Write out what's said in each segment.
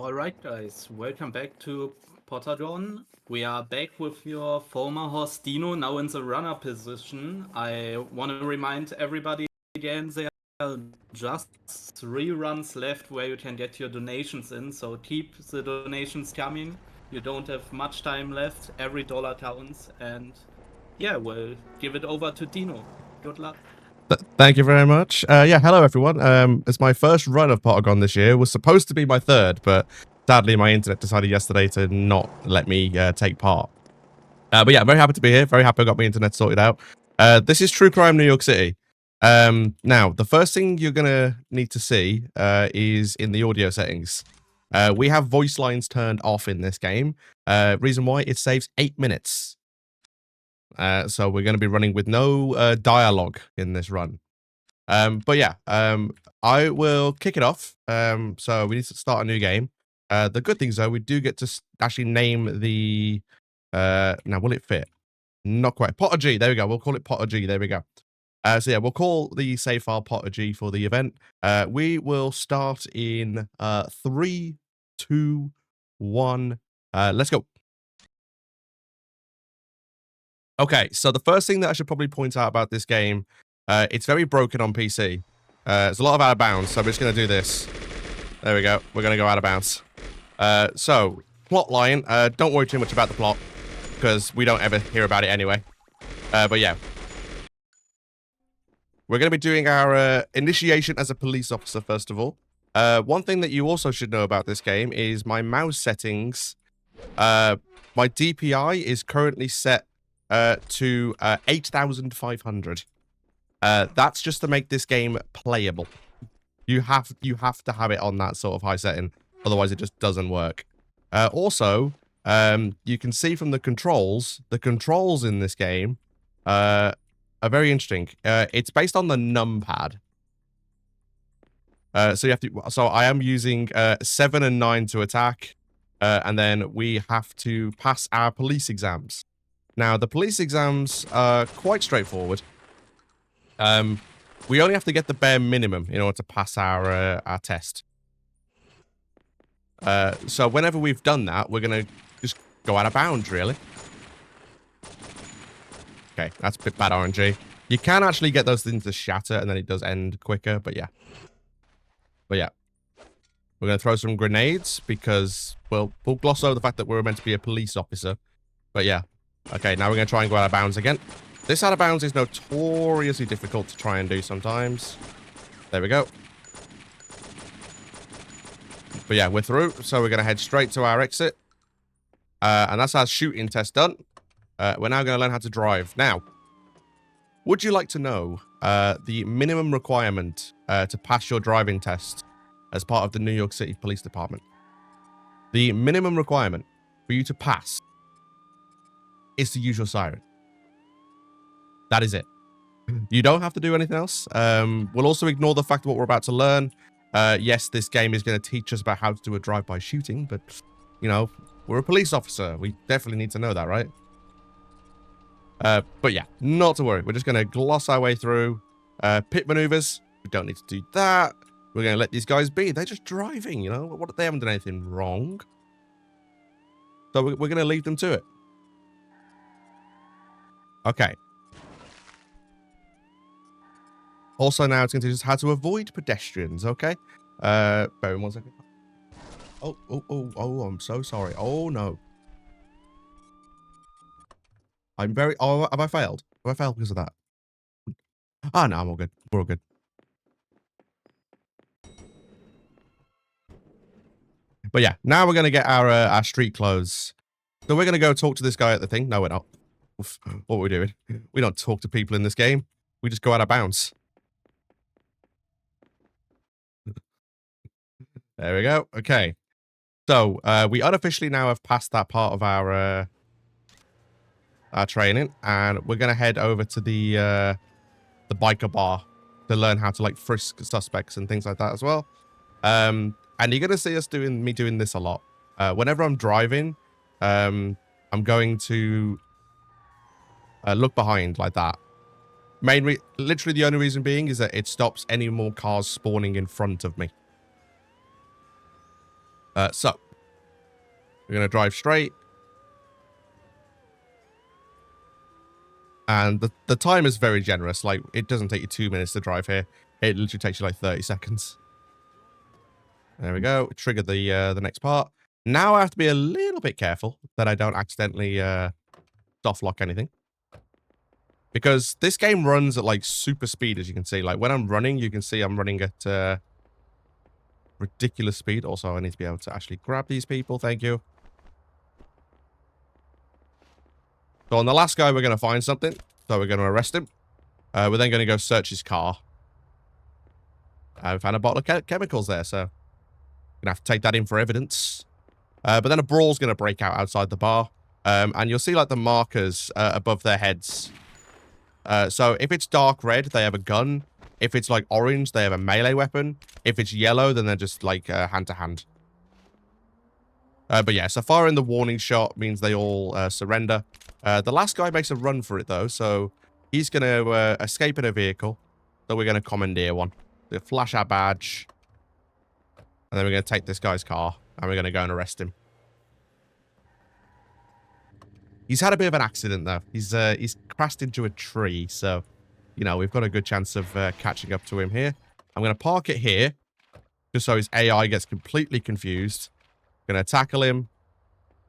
Alright guys, welcome back to Pottergone. We are back with your former horse Dino, now in the runner position. I want to remind everybody again, there are just 3 runs left where you can get your donations in, so keep the donations coming. You don't have much time left, every dollar counts, and yeah, we'll give it over to Dino. Good luck. Thank you very much. Yeah, hello everyone. It's my first run of Pottergone this year. It was supposed to be my third, but sadly my internet decided yesterday to not let me take part. But yeah, very happy to be here. Very happy I got my internet sorted out. This is True Crime New York City. Now, the first thing you're going to need to see is in the audio settings. We have voice lines turned off in this game. Reason why, it saves 8 minutes. So we're going to be running with no dialogue in this run. But yeah, I will kick it off. So we need to start a new game. The good things though, we do get to actually name the. Now will it fit? Not quite. Pottergone. There we go. We'll call it Pottergone. There we go. So yeah, we'll call the save file Pottergone for the event. We will start in 3, 2, 1. Let's go. Okay, so the first thing that I should probably point out about this game, it's very broken on PC. There's a lot of out of bounds, so I'm just going to do this. There we go. We're going to go out of bounds. So, plot line. Don't worry too much about the plot, because we don't ever hear about it anyway. But yeah. We're going to be doing our initiation as a police officer, first of all. One thing that you also should know about this game is my mouse settings. My DPI is currently set to 8,500. That's just to make this game playable. You have to have it on that sort of high setting, otherwise it just doesn't work. Also, you can see from the controls in this game are very interesting. It's based on the numpad. So you have to. So I am using 7 and 9 to attack, and then we have to pass our police exams. Now, the police exams are quite straightforward. We only have to get the bare minimum in order to pass our test. So whenever we've done that, we're going to just go out of bounds, really. Okay, that's a bit bad RNG. You can actually get those things to shatter, and then it does end quicker, but yeah. But yeah. We're going to throw some grenades, because, well, we'll gloss over the fact that we're meant to be a police officer. But yeah. Okay, now we're going to try and go out of bounds again. This out of bounds is notoriously difficult to try and do sometimes. There we go. But yeah, we're through. So we're going to head straight to our exit. And that's our shooting test done. We're now going to learn how to drive. Now, would you like to know the minimum requirement to pass your driving test as part of the New York City Police Department? The minimum requirement for you to pass is to use your siren. That is it. You don't have to do anything else. We'll also ignore the fact of what we're about to learn. Yes, this game is going to teach us about how to do a drive-by shooting, but, you know, we're a police officer. We definitely need to know that, right? But yeah, not to worry. We're just going to gloss our way through. Pit maneuvers. We don't need to do that. We're going to let these guys be. They're just driving, you know? They haven't done anything wrong. So we're going to leave them to it. Okay. Also now it's going to teach us how to avoid pedestrians, okay? Bear in 1 second. Oh, I'm so sorry. Oh, no. Oh, have I failed? Have I failed because of that? Ah, no, I'm all good. We're all good. But yeah, now we're going to get our street clothes. So we're going to go talk to this guy at the thing. No, we're not. What are we doing? We don't talk to people in this game. We just go out of bounds. There we go. Okay. So, we unofficially now have passed that part of our training, and we're going to head over to the biker bar to learn how to, like, frisk suspects and things like that as well. And you're going to see us doing this a lot. Whenever I'm driving, I'm going to look behind like that. Literally the only reason being is that it stops any more cars spawning in front of me. So, we're going to drive straight. And the time is very generous. Like, it doesn't take you 2 minutes to drive here. It literally takes you like 30 seconds. There we go. Trigger the next part. Now I have to be a little bit careful that I don't accidentally soft lock anything. Because this game runs at like super speed, as you can see. Like when I'm running, you can see I'm running at ridiculous speed. Also, I need to be able to actually grab these people. Thank you. So on the last guy, we're going to find something. So we're going to arrest him. We're then going to go search his car. We found a bottle of chemicals there, so going to have to take that in for evidence. But then a brawl's going to break out outside the bar. And you'll see like the markers above their heads. So if it's dark red, they have a gun. If it's like orange, they have a melee weapon. If it's yellow, then they're just like hand-to-hand. But yeah, so firing the warning shot means they all surrender. The last guy makes a run for it, though, so he's going to escape in a vehicle. So we're going to commandeer one. We'll flash our badge. And then we're going to take this guy's car, and we're going to go and arrest him. He's had a bit of an accident, though. He's crashed into a tree, so, you know, we've got a good chance of catching up to him here. I'm going to park it here, just so his AI gets completely confused. Going to tackle him,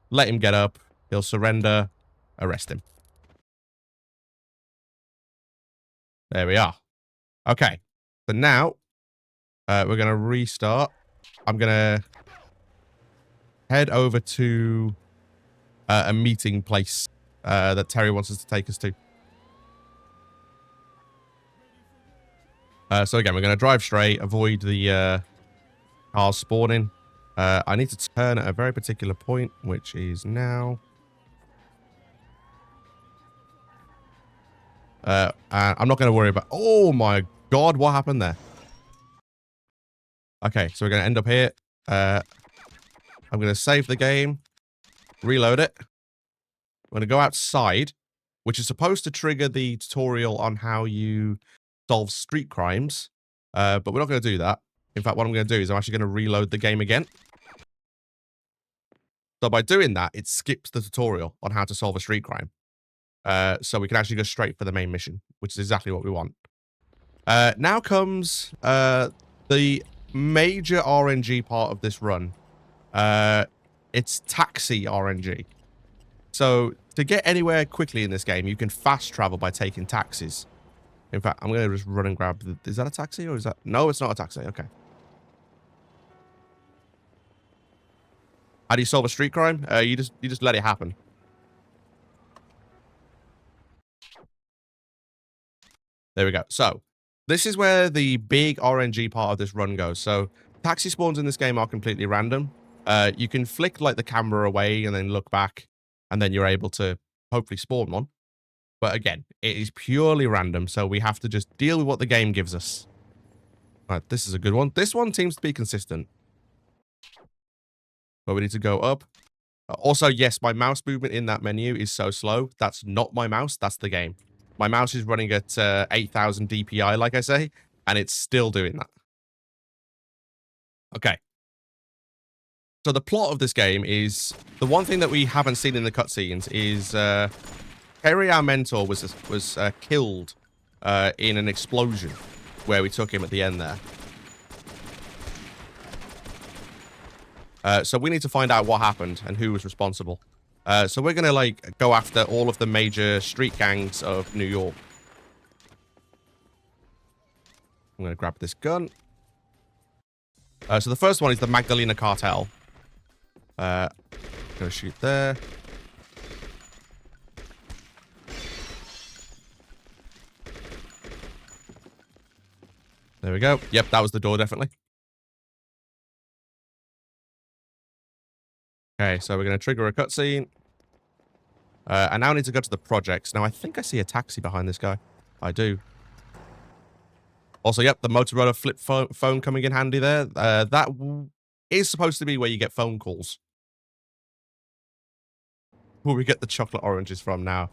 let him get up, he'll surrender, arrest him. There we are. Okay, so now we're going to restart. I'm going to head over to a meeting place that Terry wants us to take us to. So again, we're going to drive straight, avoid the cars spawning. I need to turn at a very particular point, which is now. And I'm not going to worry about... Oh my god, what happened there? Okay, so we're going to end up here. I'm going to save the game, reload it. I'm going to go outside, which is supposed to trigger the tutorial on how you solve street crimes. But we're not going to do that. In fact, what I'm going to do is I'm actually going to reload the game again. So by doing that, it skips the tutorial on how to solve a street crime. So we can actually go straight for the main mission, which is exactly what we want. Now comes the major RNG part of this run. It's taxi RNG. So to get anywhere quickly in this game, you can fast travel by taking taxis. In fact, I'm going to just run and grab... Is that a taxi or is that... No, it's not a taxi. Okay. How do you solve a street crime? You just let it happen. There we go. So, this is where the big RNG part of this run goes. So, taxi spawns in this game are completely random. You can flick like the camera away and then look back, and then you're able to hopefully spawn one. But again, it is purely random, so we have to just deal with what the game gives us. Right, this is a good one. This one seems to be consistent. But we need to go up. Also, yes, my mouse movement in that menu is so slow. That's not my mouse, that's the game. My mouse is running at 8,000 DPI, like I say, and it's still doing that. Okay. So the plot of this game is... The one thing that we haven't seen in the cutscenes is... Terry, our mentor, was killed in an explosion where we took him at the end there. So we need to find out what happened and who was responsible. So we're going to, like, go after all of the major street gangs of New York. I'm going to grab this gun. So the first one is the Magdalena Cartel. Going to shoot there. There we go. Yep, that was the door, definitely. Okay, so we're going to trigger a cutscene. I now need to go to the projects. Now, I think I see a taxi behind this guy. I do. Also, yep, the Motorola flip phone coming in handy there. That is supposed to be where you get phone calls. Where we get the chocolate oranges from now.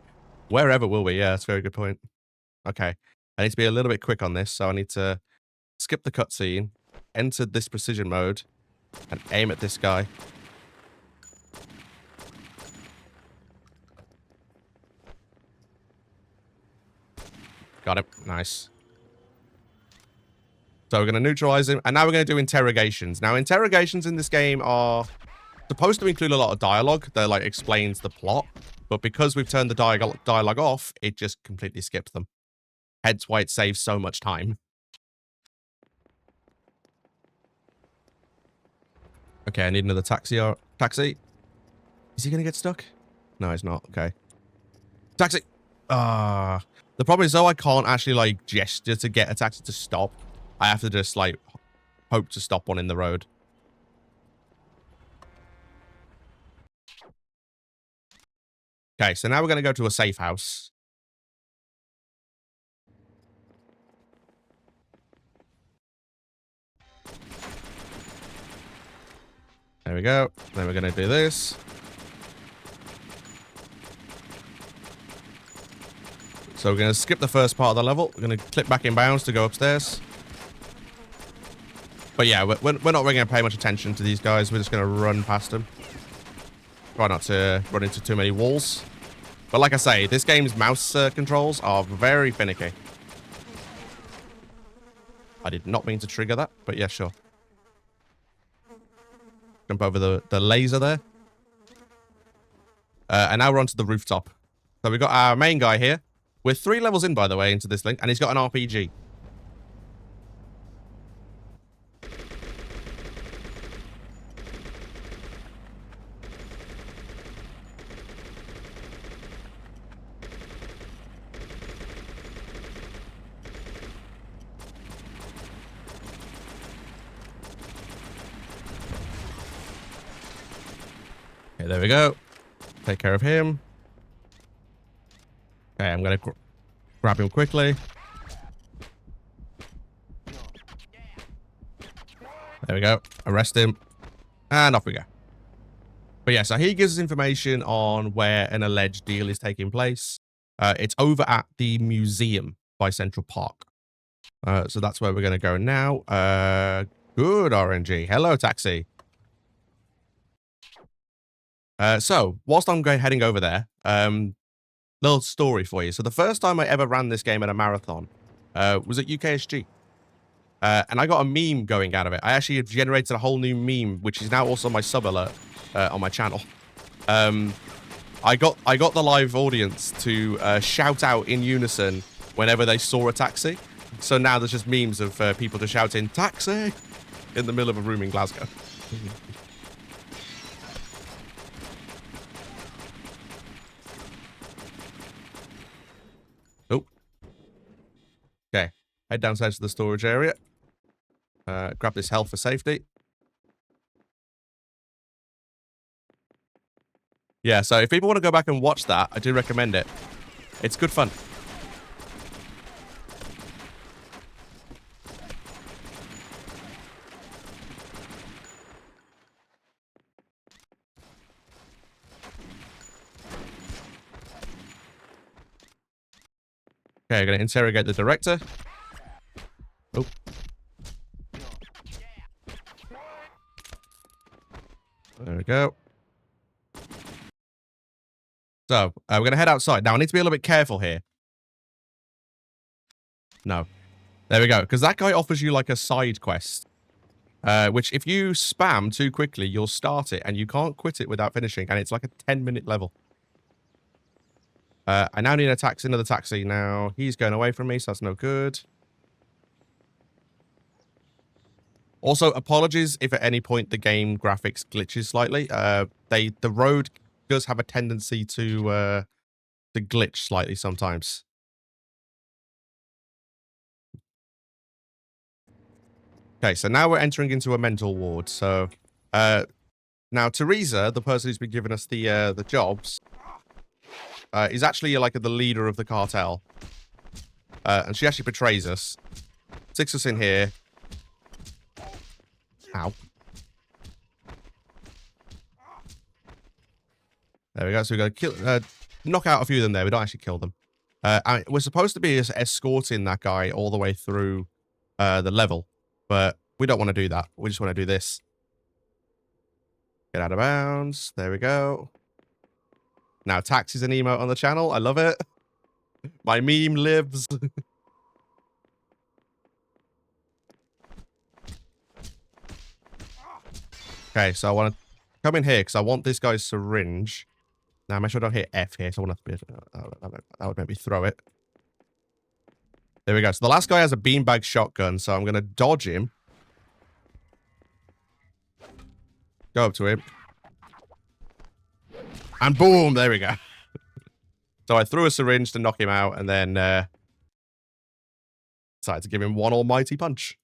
Wherever will we? Yeah, that's a very good point. Okay. I need to be a little bit quick on this, so I need to skip the cutscene, enter this precision mode, And aim at this guy. Got him. Nice. So we're going to neutralize him. And now we're going to do interrogations. Now, interrogations in this game are supposed to include a lot of dialogue that, like, explains the plot. But because we've turned the dialogue off, it just completely skips them. Hence why it saves so much time. Okay, I need another taxi. Taxi? Is he going to get stuck? No, he's not. Okay. Taxi! The problem is, though, I can't actually, like, gesture to get a taxi to stop. I have to just, like, hope to stop one in the road. Okay, so now we're going to go to a safe house. There we go. Then we're going to do this. So we're going to skip the first part of the level. We're going to click back in bounds to go upstairs. But yeah, we're not really going to pay much attention to these guys. We're just going to run past them. Try not to run into too many walls. But like I say, this game's mouse controls are very finicky. I did not mean to trigger that, but yeah, sure. Jump over the laser there. And now we're onto the rooftop. So we've got our main guy here. We're 3 levels in, by the way, into this link, and he's got an RPG. Okay, there we go. Take care of him. Okay, I'm going to grab him quickly. There we go. Arrest him. And off we go. But yeah, so he gives us information on where an alleged deal is taking place. It's over at the museum by Central Park. So that's where we're going to go now. Good RNG. Hello, taxi. So, whilst I'm heading over there, little story for you. So the first time I ever ran this game at a marathon was at UKSG. And I got a meme going out of it. I actually generated a whole new meme, which is now also my sub alert on my channel. I got the live audience to shout out in unison whenever they saw a taxi. So now there's just memes of people just shouting, "Taxi!" in the middle of a room in Glasgow. Oh. Okay. Head downstairs to the storage area. Grab this health for safety. Yeah, so if people want to go back and watch that, I do recommend it. It's good fun. Okay, I'm going to interrogate the director. Oh. There we go. So, we're going to head outside. Now, I need to be a little bit careful here. No. There we go. Because that guy offers you, like, a side quest. Which, if you spam too quickly, you'll start it, and you can't quit it without finishing. And it's like a 10-minute level. I now need a taxi, another taxi. Now, he's going away from me, so that's no good. Also, apologies if at any point the game graphics glitches slightly. The road does have a tendency to glitch slightly sometimes. Okay, so now we're entering into a mental ward. So, now Teresa, the person who's been giving us the jobs, is actually like the leader of the cartel, and she actually betrays us, sticks us in here. Ow. There we go. So we got to knock out a few of them there. We don't actually kill them. We're supposed to be escorting that guy all the way through the level, but we don't want to do that. We just want to do this. Get out of bounds. There we go. Now tax is an emote on the channel. I love it. My meme lives. Okay, so I want to come in here because I want this guy's syringe. Now, make sure I don't hit F here, so I want to be... that would make me throw it. There we go. So the last guy has a beanbag shotgun, so I'm going to dodge him. Go up to him. And boom, there we go. So I threw a syringe to knock him out, and then decided to give him one almighty punch.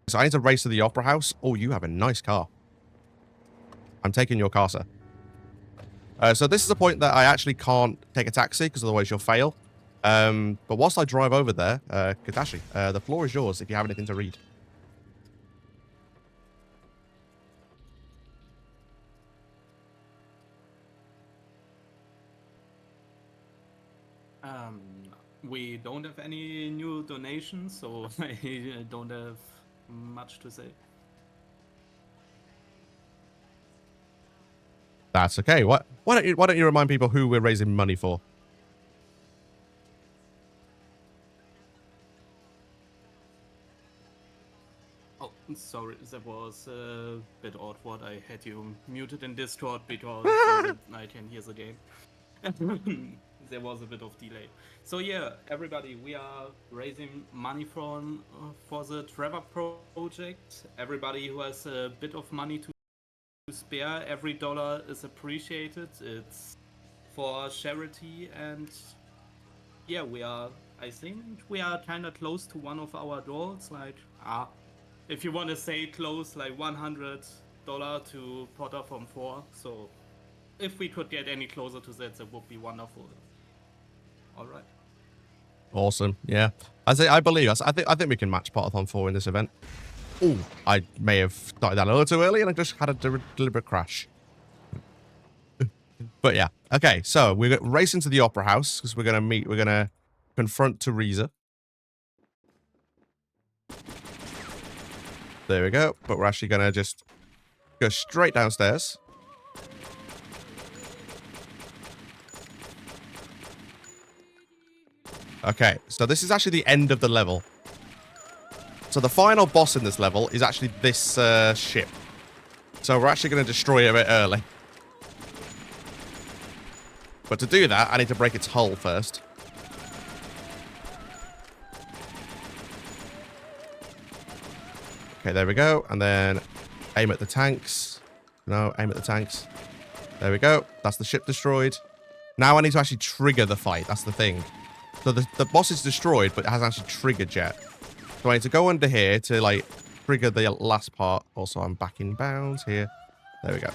So I need to race to the Opera House. Oh, you have a nice car. I'm taking your car, sir. So this is a point that I actually can't take a taxi, because otherwise you'll fail. But whilst I drive over there, Katashi, the floor is yours if you have anything to read. We don't have any new donations, so I don't have much to say. That's okay. Why don't you remind people who we're raising money for? Oh, sorry, that was a bit awkward. I had you muted in Discord because I can hear the game. There was a bit of delay. So yeah, everybody, we are raising money for the Trevor project. Everybody who has a bit of money to spare, every dollar is appreciated. It's for charity, and yeah, I think we are kind of close to one of our goals. Like, if you want to say close, like $100 to Potter from 4. So if we could get any closer to that, that would be wonderful. All right. Awesome. Yeah. I believe us. I think we can match Potathon 4 in this event. Oh, I may have started that a little too early and I just had a deliberate crash. But yeah. Okay, so we're racing to the Opera House because we're going to confront Teresa. There we go. But we're actually going to just go straight downstairs. Okay, so this is actually the end of the level. So the final boss in this level is actually this ship. So we're actually going to destroy it a bit early. But to do that, I need to break its hull first. Okay, there we go. And then aim at the tanks. No, aim at the tanks. There we go. That's the ship destroyed. Now I need to actually trigger the fight. That's the thing. So the boss is destroyed, but it hasn't actually triggered yet. So I need to go under here to, like, trigger the last part. Also, I'm back in bounds here. There we go.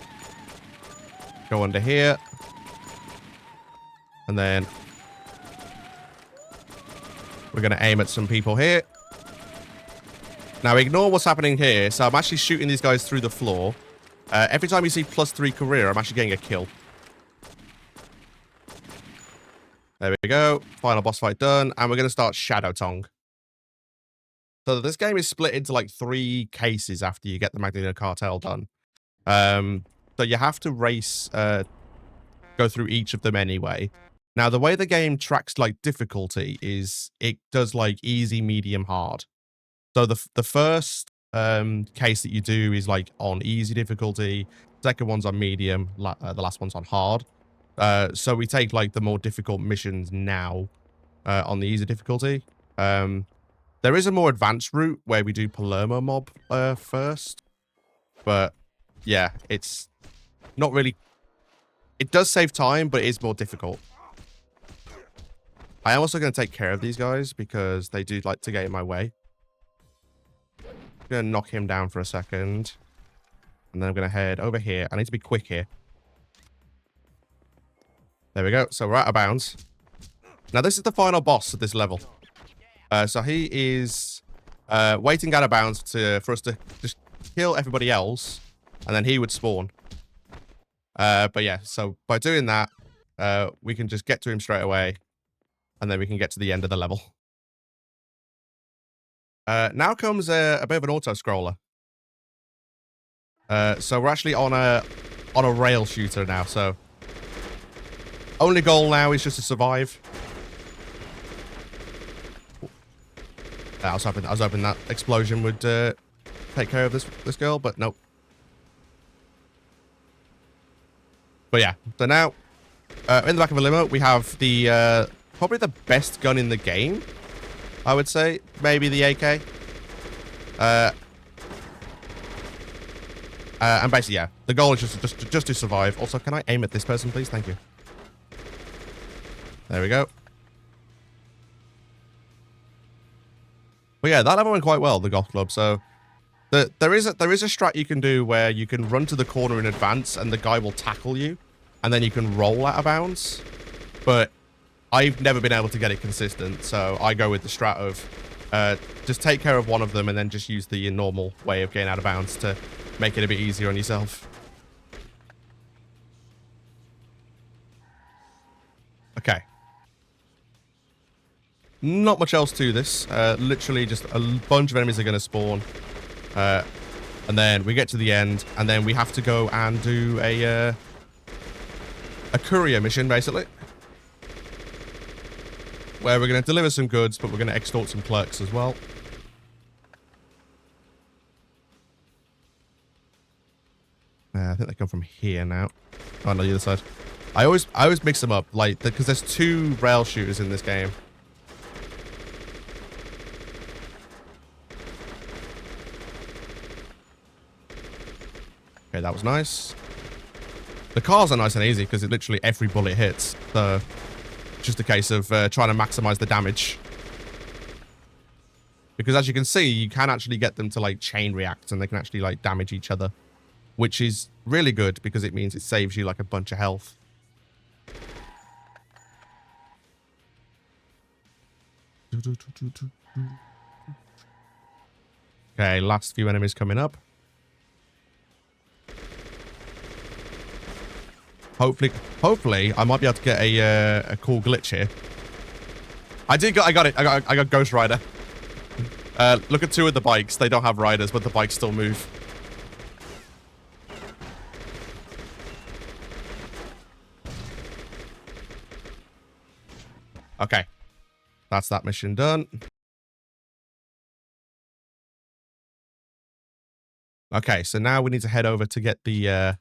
Go under here. And then we're going to aim at some people here. Now, ignore what's happening here. So I'm actually shooting these guys through the floor. Every time you see +3 career, I'm actually getting a kill. There we go. Final boss fight done. And we're going to start Shadow Tongue. So this game is split into like 3 cases after you get the Magdalena Cartel done. So you have to race, go through each of them anyway. Now, the way the game tracks like difficulty is it does like easy, medium, hard. So the first case that you do is like on easy difficulty. Second one's on medium. The last one's on hard. So we take like the more difficult missions now on the easy difficulty. There is a more advanced route where we do Palermo mob first. But yeah, it's not really... It does save time, but it is more difficult. I am also going to take care of these guys because they do like to get in my way. I'm going to knock him down for a second. And then I'm going to head over here. I need to be quick here. There we go. So we're out of bounds. Now, this is the final boss of this level. So he is waiting out of bounds for us to just kill everybody else. And then he would spawn. But yeah, so by doing that, we can just get to him straight away. And then we can get to the end of the level. Now comes a bit of an auto-scroller. So we're actually on a rail shooter now. So only goal now is just to survive. I was hoping that explosion would take care of this girl, but nope. But yeah, so now in the back of a limo we have the probably the best gun in the game, I would say. Maybe the AK. And basically, yeah, the goal is just to survive. Also, can I aim at this person, please? Thank you. There we go. But yeah, that level went quite well, the golf club. So there is a strat you can do where you can run to the corner in advance and the guy will tackle you, and then you can roll out of bounds. But I've never been able to get it consistent, so I go with the strat of just take care of one of them and then just use the normal way of getting out of bounds to make it a bit easier on yourself. Okay. Not much else to this. Literally just a bunch of enemies are going to spawn. And then we get to the end, and then we have to go and do a courier mission, basically. Where we're going to deliver some goods, but we're going to extort some clerks as well. I think they come from here now. Oh, no, the other side. I always mix them up, like, because there's 2 rail shooters in this game. Okay, that was nice. The cars are nice and easy because literally every bullet hits. So, just a case of trying to maximize the damage. Because as you can see, you can actually get them to, like, chain react and they can actually, like, damage each other. Which is really good because it means it saves you, like, a bunch of health. Okay, last few enemies coming up. Hopefully, I might be able to get a cool glitch here. I got it. I got Ghost Rider. Look at 2 of the bikes. They don't have riders, but the bikes still move. Okay, that's that mission done. Okay, so now we need to head over to get the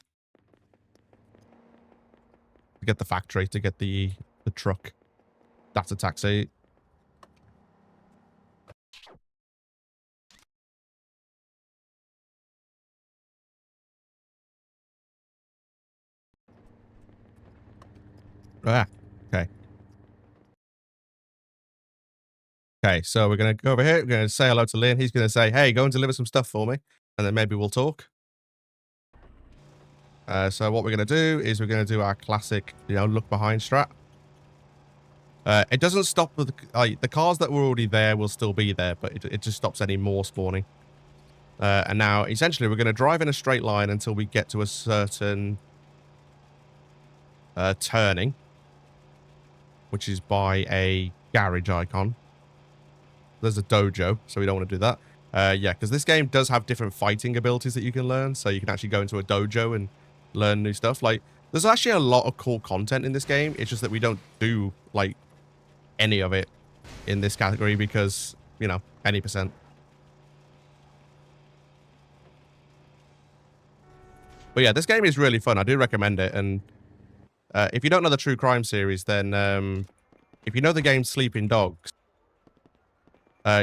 factory, to get the truck. That's a taxi. Ah, okay. Okay, so we're going to go over here. We're going to say hello to Lynn. He's going to say, hey, go and deliver some stuff for me. And then maybe we'll talk. So what we're going to do is we're going to do our classic, look behind strat. It doesn't stop with the cars that were already there will still be there, but it just stops any more spawning. And now, essentially, we're going to drive in a straight line until we get to a certain turning, which is by a garage icon. There's a dojo, so we don't want to do that. Yeah, because this game does have different fighting abilities that you can learn, so you can actually go into a dojo and learn new stuff. Like, there's actually a lot of cool content in this game. It's just that we don't do, like, any of it in this category because, any percent. But yeah, this game is really fun. I do recommend it. And if you don't know the True Crime series, then if you know the game Sleeping Dogs,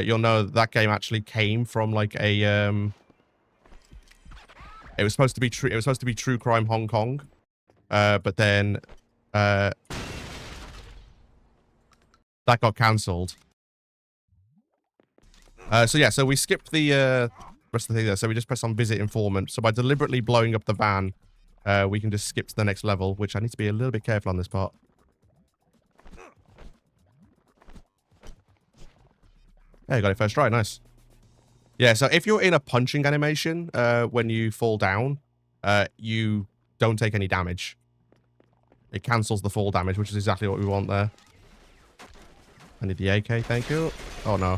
you'll know that game actually came from like a it was supposed to be True Crime Hong Kong, but then that got cancelled. So yeah, so we skipped the rest of the thing there. So we just press on Visit Informant. So by deliberately blowing up the van, we can just skip to the next level, which I need to be a little bit careful on this part. Yeah, you got it first try. Nice. Yeah, so if you're in a punching animation when you fall down, you don't take any damage. It cancels the fall damage, which is exactly what we want there. I need the AK, thank you. Oh, no.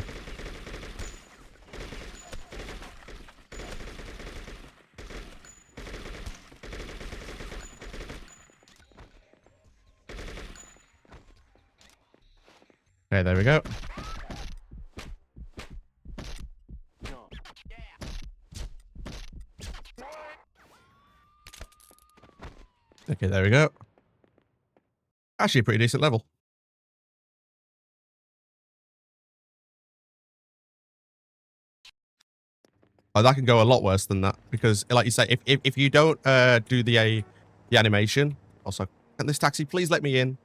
Okay, there we go. Okay, there we go. Actually, a pretty decent level. Oh, that can go a lot worse than that because, like you say, if you don't do the animation. Also, can this taxi please let me in?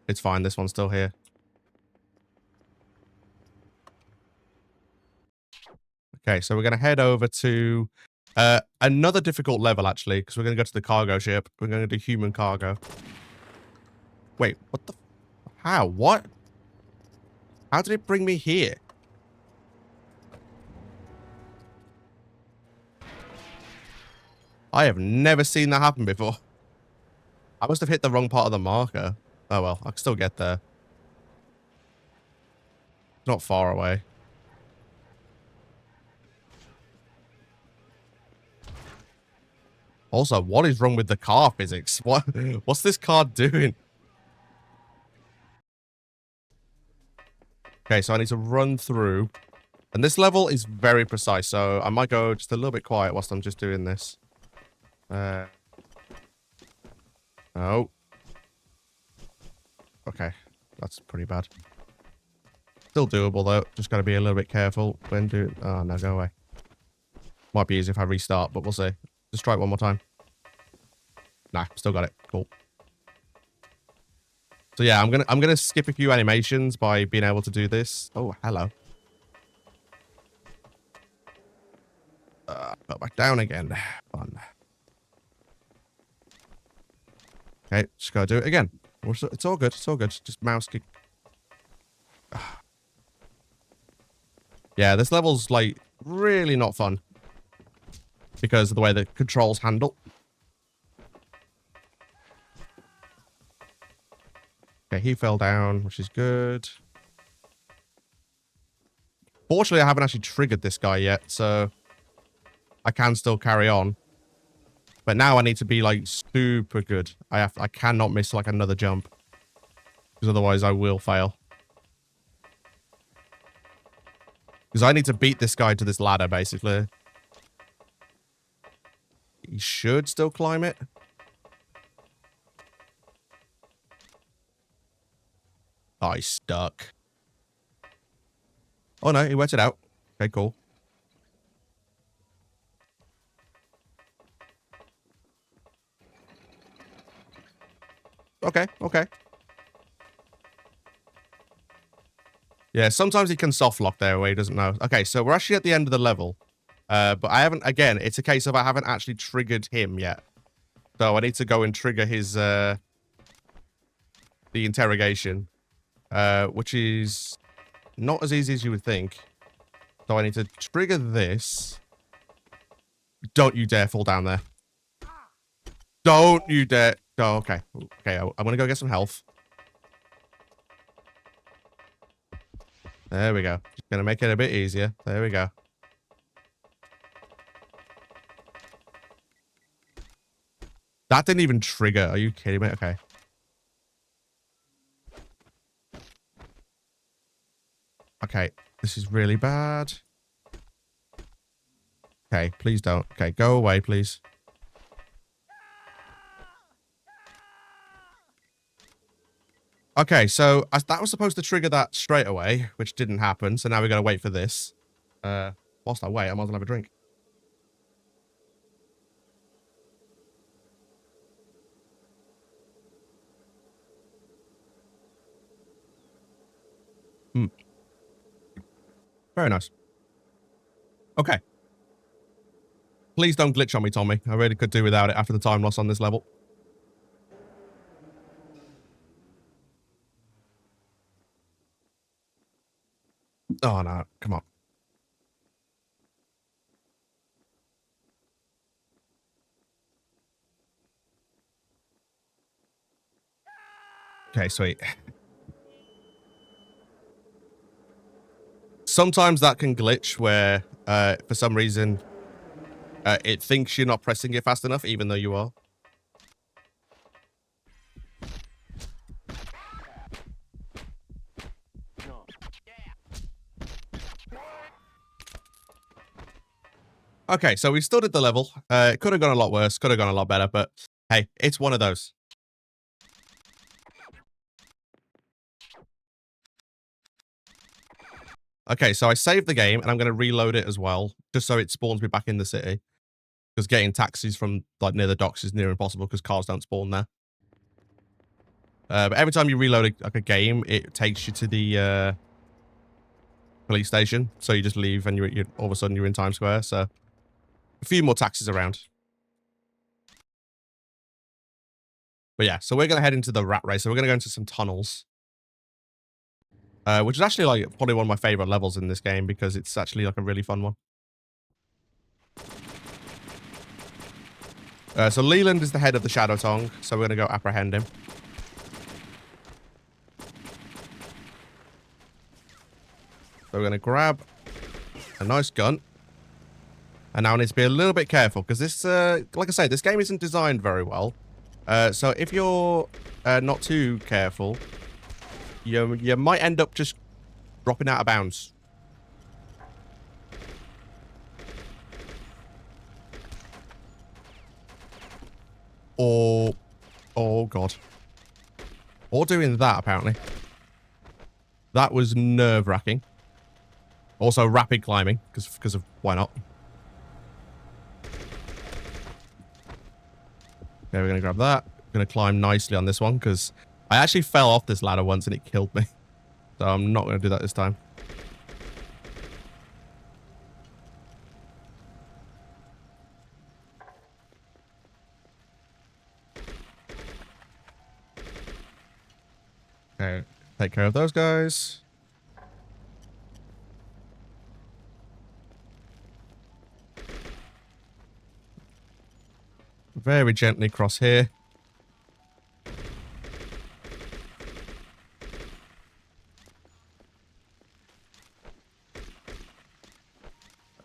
It's fine. This one's still here. Okay, so we're gonna head over to another difficult level actually, because we're gonna go to the cargo ship. We're gonna do human cargo. Wait, what the? How? What? How did it bring me here? I have never seen that happen before. I must have hit the wrong part of the marker. Oh well, I can still get there. Not far away. Also, what is wrong with the car physics? What's this car doing? Okay, so I need to run through. And this level is very precise, so I might go just a little bit quiet whilst I'm just doing this. Oh. Okay, that's pretty bad. Still doable, though. Just got to be a little bit careful when doing... Oh, no, go away. Might be easy if I restart, but we'll see. Just try it one more time. Nah, still got it. Cool. So yeah, I'm gonna skip a few animations by being able to do this. Oh, hello. Put back down again. Fun. Okay, just gotta do it again. It's all good. It's all good. Just mouse kick. Yeah, this level's like really not fun because of the way the controls handle. Okay, he fell down, which is good. Fortunately, I haven't actually triggered this guy yet, so I can still carry on. But now I need to be like super good. I cannot miss like another jump because otherwise I will fail. Because I need to beat this guy to this ladder, basically. He should still climb it. Oh, he's stuck. Oh, no, he worked it out. Okay, cool. Okay, okay. Yeah, sometimes he can soft lock there where he doesn't know. Okay, so we're actually at the end of the level. But I haven't, again, it's a case of I haven't actually triggered him yet. So I need to go and trigger his, the interrogation. Which is not as easy as you would think. So I need to trigger this. Don't you dare fall down there. Don't you dare. Oh, okay. Okay, I'm gonna go get some health. There we go. Just gonna make it a bit easier. There we go. That didn't even trigger. Are you kidding me? Okay. Okay. This is really bad. Okay, please don't. Okay, go away, please. Okay, so that was supposed to trigger that straight away, which didn't happen. So now we gotta wait for this. Whilst I wait, I might as well have a drink. Very nice. Okay. Please don't glitch on me, Tommy. I really could do without it after the time loss on this level. Oh, no. Come on. Okay, sweet. Sometimes that can glitch where, for some reason, it thinks you're not pressing it fast enough, even though you are. Okay, so we still did the level. It could have gone a lot worse, could have gone a lot better, but hey, it's one of those. Okay, so I saved the game, and I'm going to reload it as well, just so it spawns me back in the city. Because getting taxis from, like, near the docks is near impossible, because cars don't spawn there. But every time you reload a game, it takes you to the police station. So you just leave, and you're all of a sudden you're in Times Square, so a few more taxis around. But yeah, so we're going to head into the rat race. So we're going to go into some tunnels. Which is actually like probably one of my favorite levels in this game because it's actually like a really fun one. So Leland is the head of the Shadow Tongue, so we're going to go apprehend him. So we're going to grab a nice gun. And now I need to be a little bit careful because this, like I say, this game isn't designed very well. So if you're not too careful, you might end up just dropping out of bounds. Or, oh god. Or doing that, apparently. That was nerve-wracking. Also, rapid climbing, because of why not? Okay, we're going to grab that. We're going to climb nicely on this one, because I actually fell off this ladder once and it killed me. So I'm not going to do that this time. Okay, take care of those guys. Very gently cross here.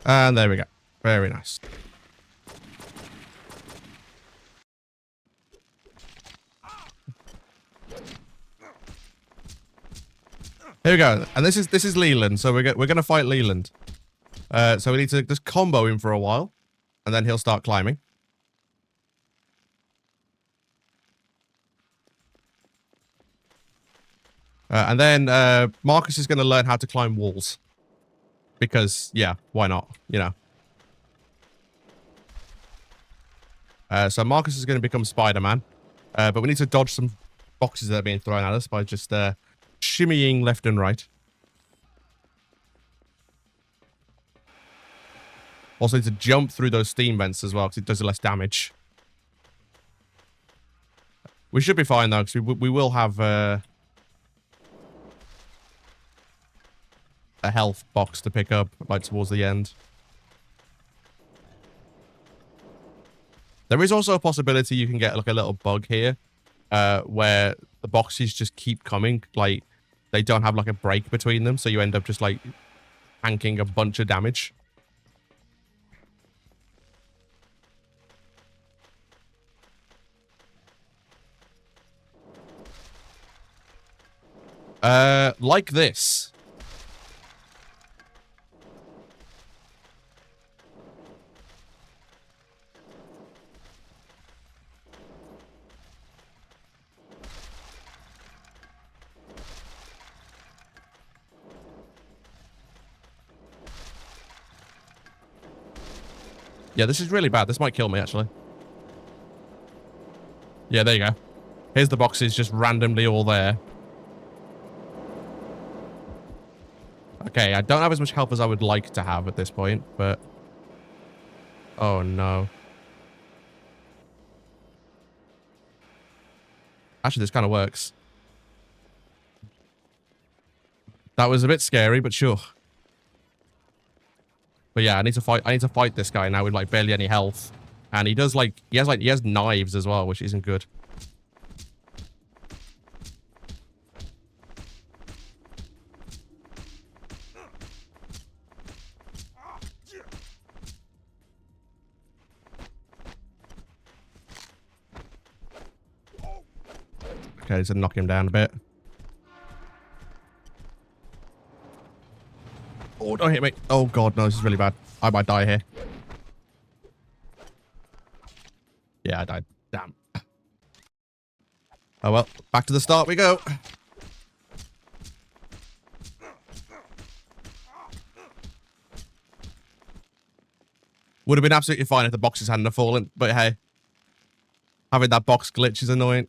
And there we go. Very nice. Here we go. And this is Leland. So we're going to fight Leland. So we need to just combo him for a while. And then he'll start climbing. And then Marcus is going to learn how to climb walls. Because, yeah, why not? You know. So Marcus is going to become Spider-Man. But we need to dodge some boxes that are being thrown at us by just shimmying left and right. Also need to jump through those steam vents as well, because it does less damage. We should be fine, though, because we will have a health box to pick up, like, towards the end. There is also a possibility you can get, like, a little bug here, where the boxes just keep coming, like, they don't have, like, a break between them, so you end up just, like, tanking a bunch of damage. Like this. Yeah, this is really bad. This might kill me, actually. Yeah, there you go. Here's the boxes just randomly all there. Okay, I don't have as much health as I would like to have at this point, but... Oh, no. Actually, this kind of works. That was a bit scary, but sure. But yeah, I need to fight this guy now with, like, barely any health. And he does, like, he has knives as well, which isn't good. Okay, so knock him down a bit. Oh, don't hit me. Oh, God, no, this is really bad. I might die here. Yeah, I died. Damn. Oh well, back to the start we go. Would have been absolutely fine if the boxes hadn't have fallen, but hey. Having that box glitch is annoying.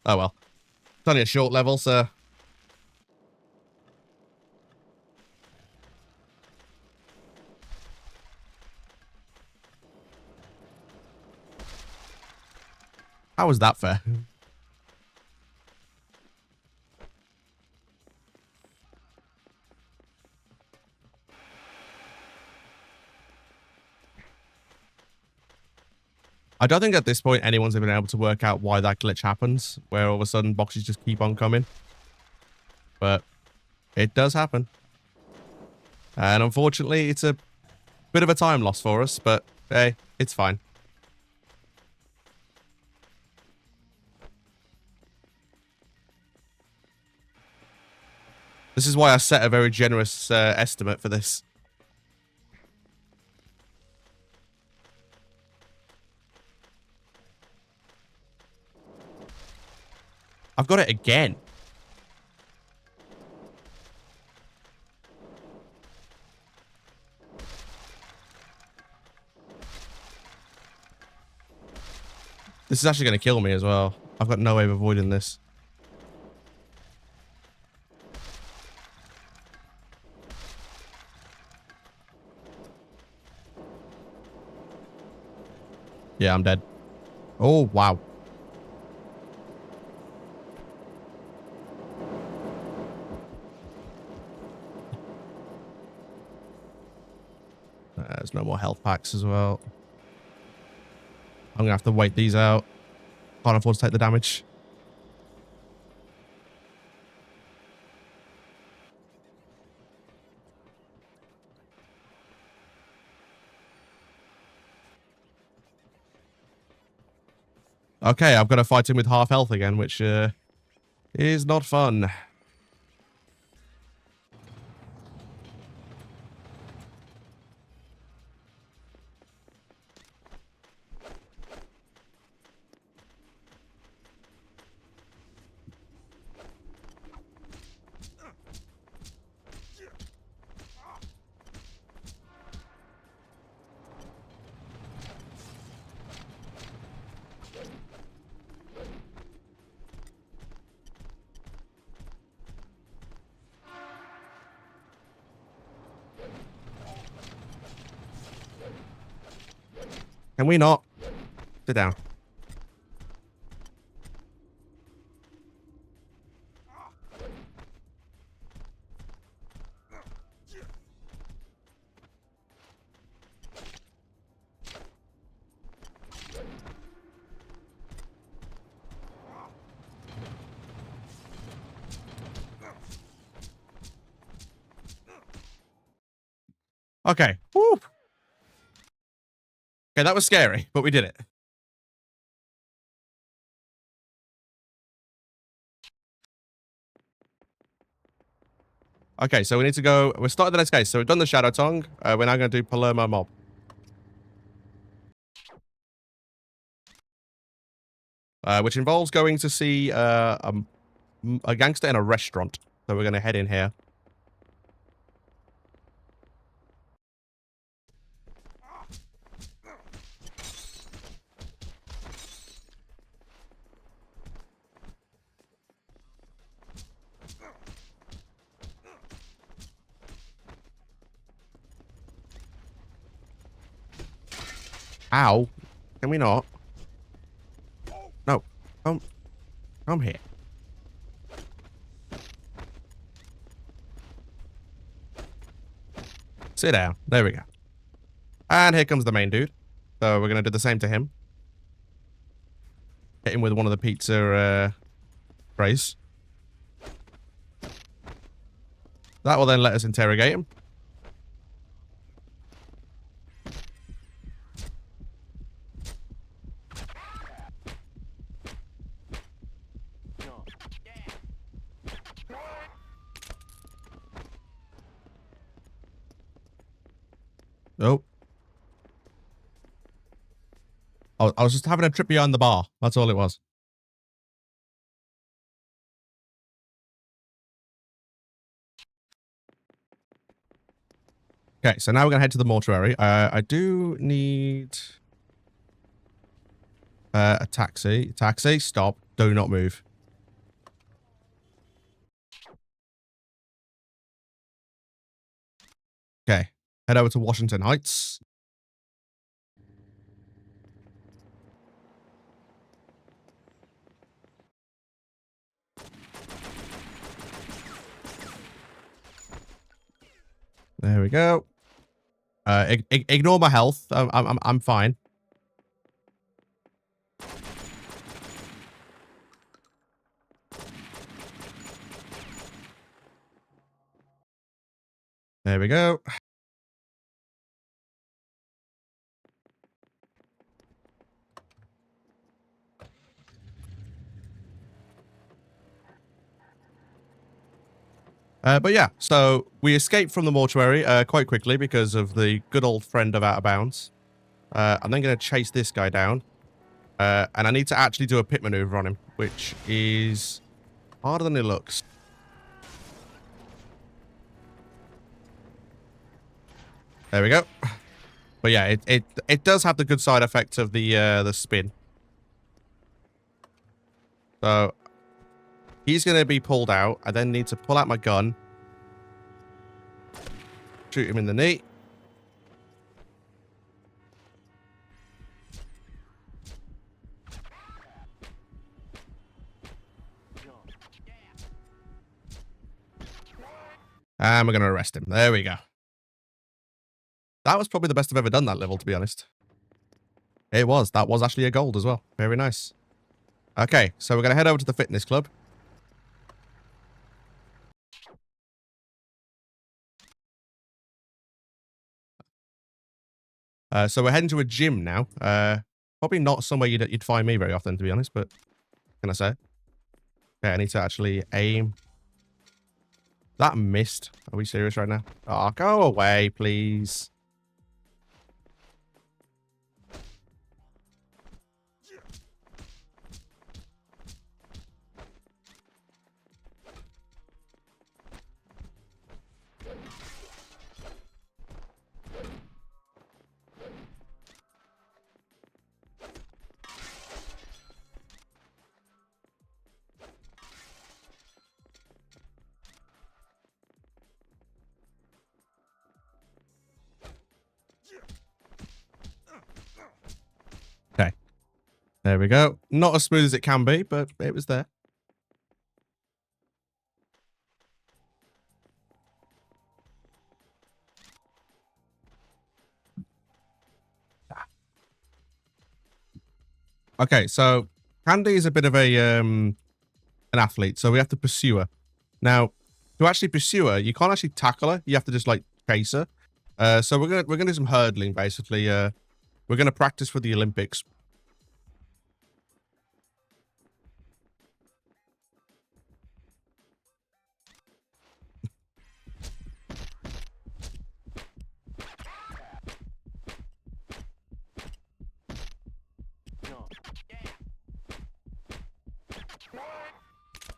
Oh well. It's only a short level, so... How was that fair? I don't think at this point anyone's been able to work out why that glitch happens, where all of a sudden boxes just keep on coming. But it does happen. And unfortunately, it's a bit of a time loss for us, but hey, it's fine. This is why I set a very generous estimate for this. I've got it again. This is actually going to kill me as well. I've got no way of avoiding this. Yeah, I'm dead. Oh, wow. There's no more health packs as well. I'm going to have to wait these out. Can't afford to take the damage. Okay, I've got to fight him with half health again, which is not fun. Can we not? Sit down. Okay. Woo. Okay, that was scary, but we did it. Okay, so we need to go... We're starting the next case. So we've done the Shadow Tongue. We're now going to do Palermo Mob. Which involves going to see a gangster in a restaurant. So we're going to head in here. Ow. Can we not? No. Come here. Sit down. There we go. And here comes the main dude. So we're going to do the same to him. Hit him with one of the pizza trays. That will then let us interrogate him. Oh. I was just having a trip behind the bar. That's all it was. Okay, so now we're gonna head to the mortuary. I do need a taxi. Taxi, stop. Do not move. Okay, head over to Washington Heights. There we go. Ignore my health. I'm fine. There we go. But yeah, so we escaped from the mortuary quite quickly because of the good old friend of Out of Bounds. I'm then going to chase this guy down. And I need to actually do a pit maneuver on him, which is harder than it looks. There we go. But yeah, it does have the good side effect of the spin. So he's going to be pulled out. I then need to pull out my gun. Shoot him in the knee. And we're going to arrest him. There we go. That was probably the best I've ever done that level, to be honest. It was. That was actually a gold as well. Very nice. Okay, so we're going to head over to the fitness club. So we're heading to a gym now. Probably not somewhere you'd find me very often, to be honest, but can I say? Okay, I need to actually aim. That missed. Are we serious right now? Oh, go away, please. Okay. There we go. Not as smooth as it can be, but it was there. Okay, so Candy is a bit of an athlete, so we have to pursue her. Now, to actually pursue her, you can't actually tackle her. You have to just like chase her. So we're gonna do some hurdling basically. We're gonna practice for the Olympics.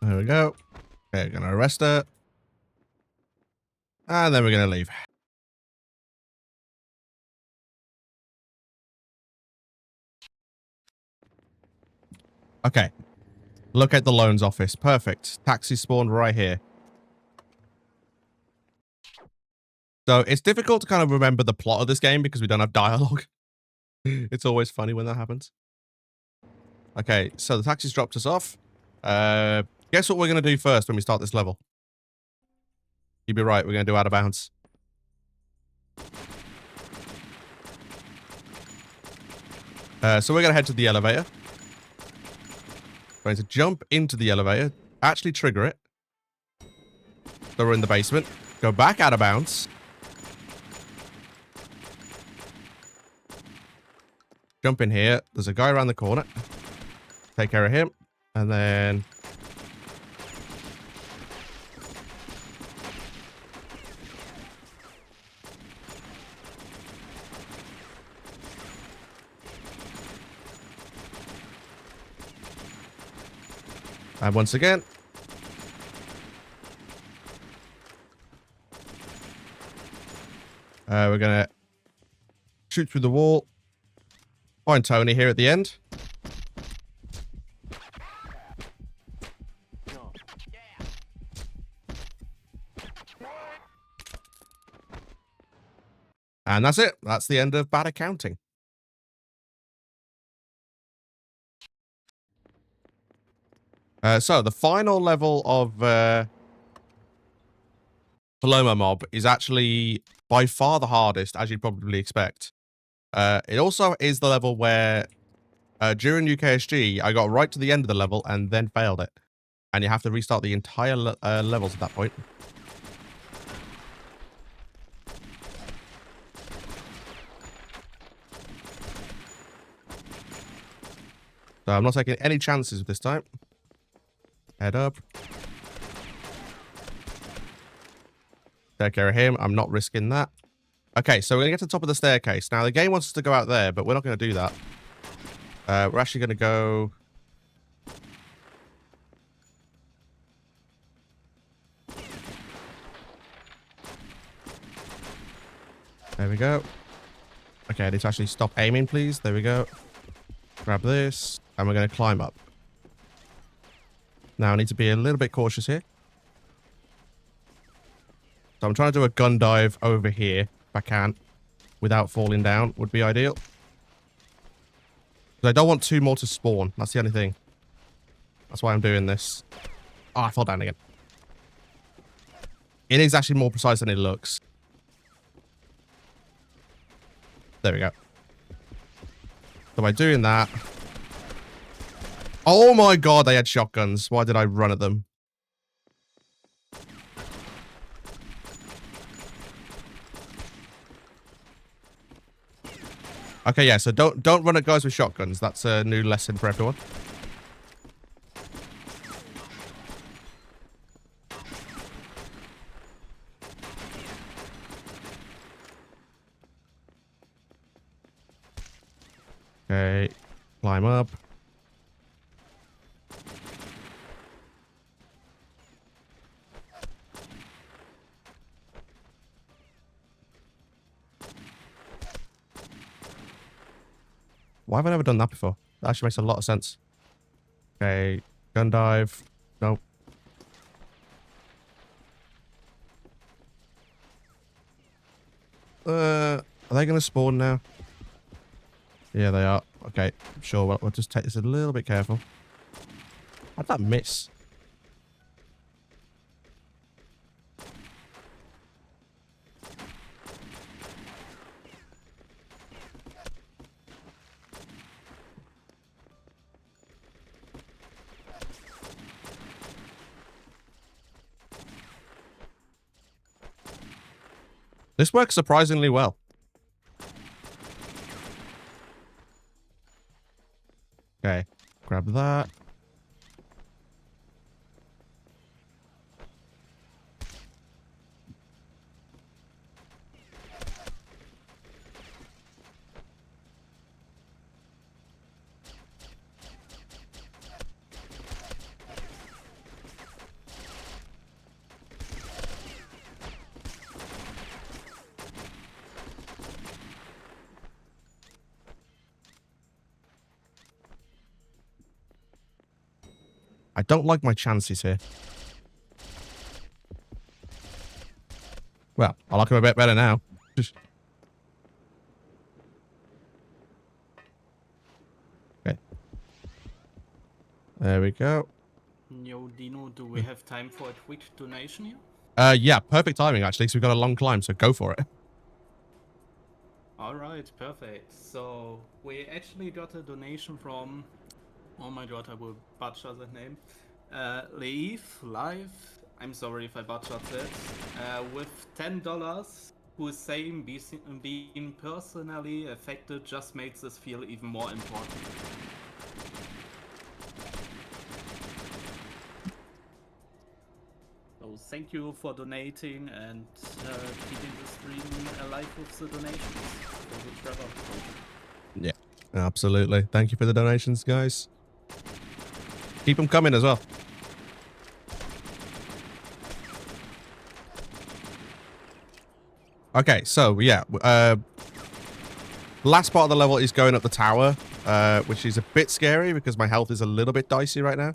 There we go. Okay, gonna arrest her. And then we're gonna leave. Okay. Look at the loans office. Perfect. Taxi spawned right here. So it's difficult to kind of remember the plot of this game because we don't have dialogue. It's always funny when that happens. Okay, so the taxi's dropped us off. Guess what we're going to do first when we start this level? You'd be right, we're going to do Out of Bounds. So we're going to head to the elevator. We're going to jump into the elevator, actually trigger it. So we're in the basement. Go back Out of Bounds. Jump in here. There's a guy around the corner. Take care of him. And then... And once again. We're going to shoot through the wall. Find Tony here at the end. And that's it. That's the end of bad accounting. So the final level of Paloma Mob is actually by far the hardest, as you'd probably expect. It also is the level where during UKSG, I got right to the end of the level and then failed it. And you have to restart the entire levels at that point. So I'm not taking any chances this time. Head up. Take care of him. I'm not risking that. Okay, so we're going to get to the top of the staircase. Now, the game wants us to go out there, but we're not going to do that. We're actually going to go... There we go. Okay, I need to actually stop aiming, please. There we go. Grab this, and we're going to climb up. Now, I need to be a little bit cautious here. So I'm trying to do a gun dive over here, if I can, without falling down, would be ideal. Because I don't want two more to spawn. That's the only thing. That's why I'm doing this. Oh, I fell down again. It is actually more precise than it looks. There we go. So by doing that... Oh my god, they had shotguns. Why did I run at them? Okay, yeah, so don't run at guys with shotguns. That's a new lesson for everyone. Okay, climb up. Why have I never done that before? That actually makes a lot of sense. Okay, gun dive. Nope. Are they going to spawn now? Yeah, they are. Okay, sure. We'll just take this a little bit careful. How'd that miss? This works surprisingly well. Okay, grab that. I don't like my chances here. Well, I like them a bit better now. Okay. There we go. Yo, Dino, do we have time for a quick donation here? Yeah, perfect timing actually, so we've got a long climb, so go for it. Alright, perfect. So, we actually got a donation from... Oh my god, I will butcher that name. Live, I'm sorry if I butchered that. With $10, who is saying being personally affected just makes this feel even more important. So thank you for donating and keeping the stream alive with the donations for the Trevor project. Yeah, absolutely. Thank you for the donations, guys. Keep them coming as well. Okay, so yeah, last part of the level is going up the tower, which is a bit scary because my health is a little bit dicey right now.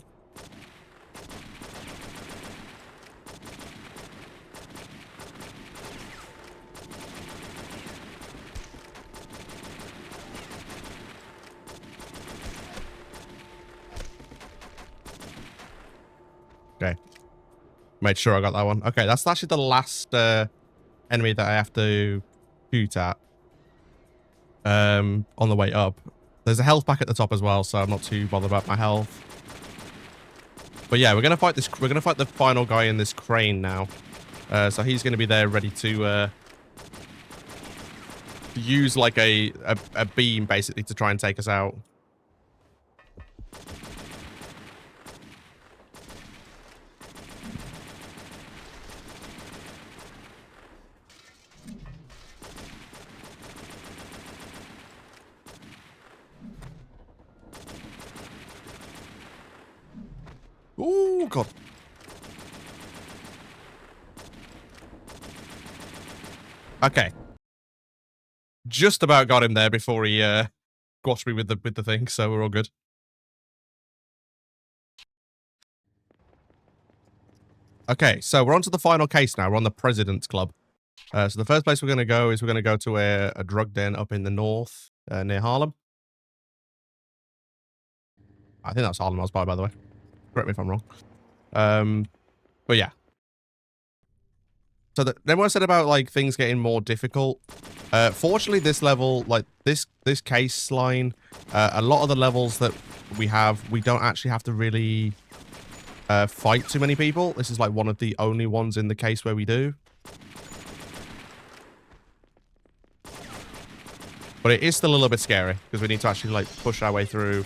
Okay. Made sure I got that one. Okay, that's actually the last enemy that I have to shoot at on the way up. There's a health pack at the top as well, so I'm not too bothered about my health. But yeah, we're gonna fight this. We're gonna fight the final guy in this crane now. So he's gonna be there ready to use like a beam basically to try and take us out. Oh god. Okay. Just about got him there before he squashed me with the thing, so we're all good. Okay, so we're on to the final case now. We're on the President's Club. So the first place we're going to go is we're going to go to a drug den up in the north near Harlem. I think that's Harlem I was by the way. Correct me if I'm wrong. But yeah. So everyone said about like things getting more difficult. Fortunately, this level, like this case line, a lot of the levels that we have, we don't actually have to really fight too many people. This is like one of the only ones in the case where we do. But it is still a little bit scary because we need to actually like push our way through.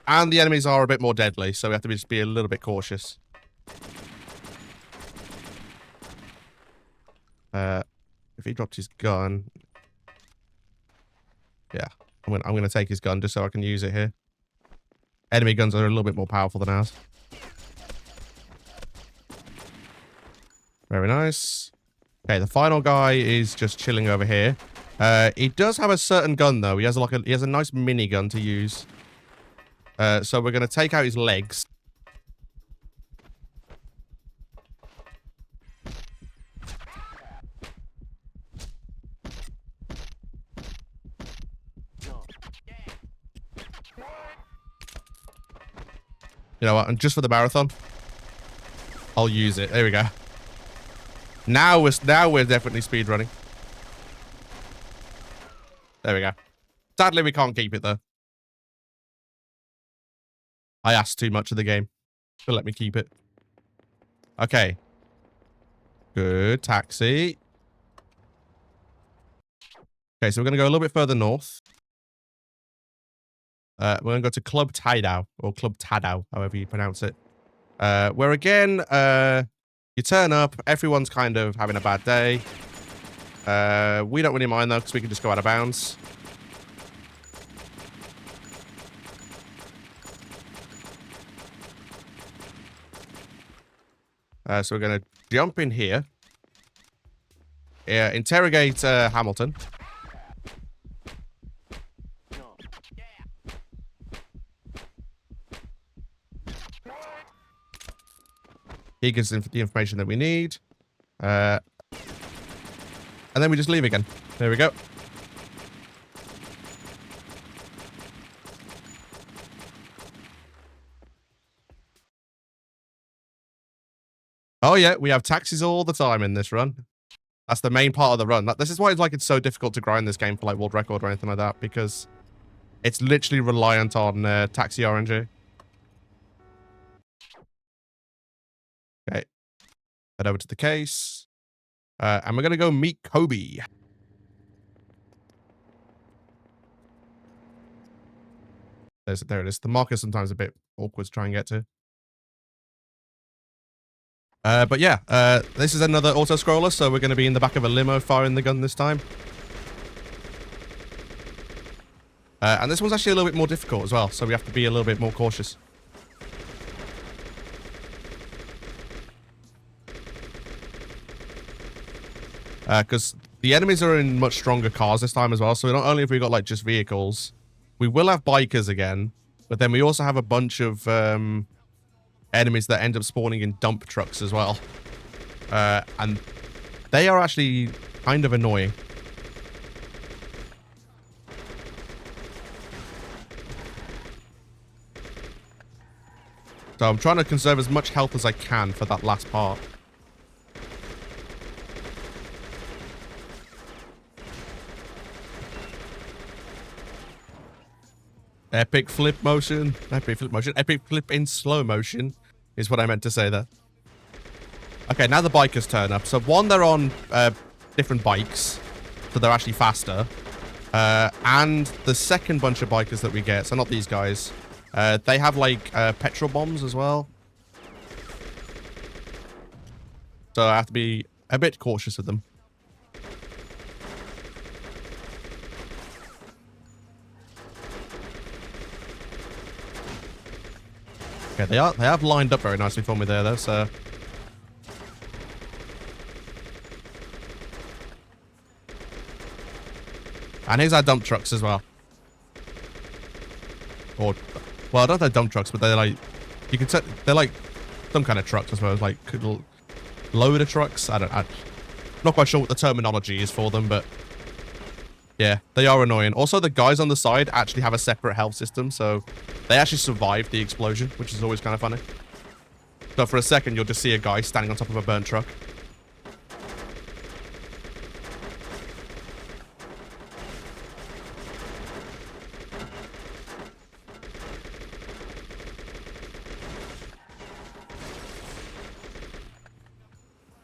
And the enemies are a bit more deadly, so we have to just be a little bit cautious. If he dropped his gun, yeah, I'm gonna take his gun just so I can use it here. Enemy guns are a little bit more powerful than ours. Very nice. Okay, the final guy is just chilling over here. He does have a certain gun though. He has a nice minigun to use. So we're gonna take out his legs. You know what? And just for the marathon, I'll use it. There we go. Now we're definitely speed running. There we go. Sadly, we can't keep it though. I asked too much of the game to let me keep it. Okay. Good. Taxi. Okay, so we're going to go a little bit further north. We're going to go to Club Tadao, or Club Tadao, however you pronounce it. Where again, you turn up, everyone's kind of having a bad day. We don't really mind though, because we can just go out of bounds. So we're going to jump in here. Interrogate Hamilton. He gives us the information that we need. And then we just leave again. There we go. Oh yeah, we have taxis all the time in this run. That's the main part of the run. This is why it's so difficult to grind this game for like world record or anything like that, because it's literally reliant on taxi RNG. Okay. Head over to the case. And we're going to go meet Kobe. There it is. The marker's sometimes a bit awkward to try and get to. But yeah, this is another auto-scroller, so we're going to be in the back of a limo firing the gun this time. And this one's actually a little bit more difficult as well, so we have to be a little bit more cautious. Because the enemies are in much stronger cars this time as well. So not only have we got like just vehicles, we will have bikers again, but then we also have a bunch of enemies that end up spawning in dump trucks as well. And they are actually kind of annoying. So I'm trying to conserve as much health as I can for that last part. Epic flip motion. Epic flip motion. Epic flip in slow motion is what I meant to say there. Okay, now the bikers turn up. So one, they're on different bikes, so they're actually faster. And the second bunch of bikers that we get, so not these guys, they have like petrol bombs as well. So I have to be a bit cautious of them. Okay, they have lined up very nicely for me there though, so. And here's our dump trucks as well. Or, well, I don't know dump trucks, but they're like, you can set, they're like some kind of trucks, I suppose, like loader trucks. I'm not quite sure what the terminology is for them, but yeah, they are annoying. Also, the guys on the side actually have a separate health system, so they actually survived the explosion, which is always kind of funny. So for a second, you'll just see a guy standing on top of a burnt truck.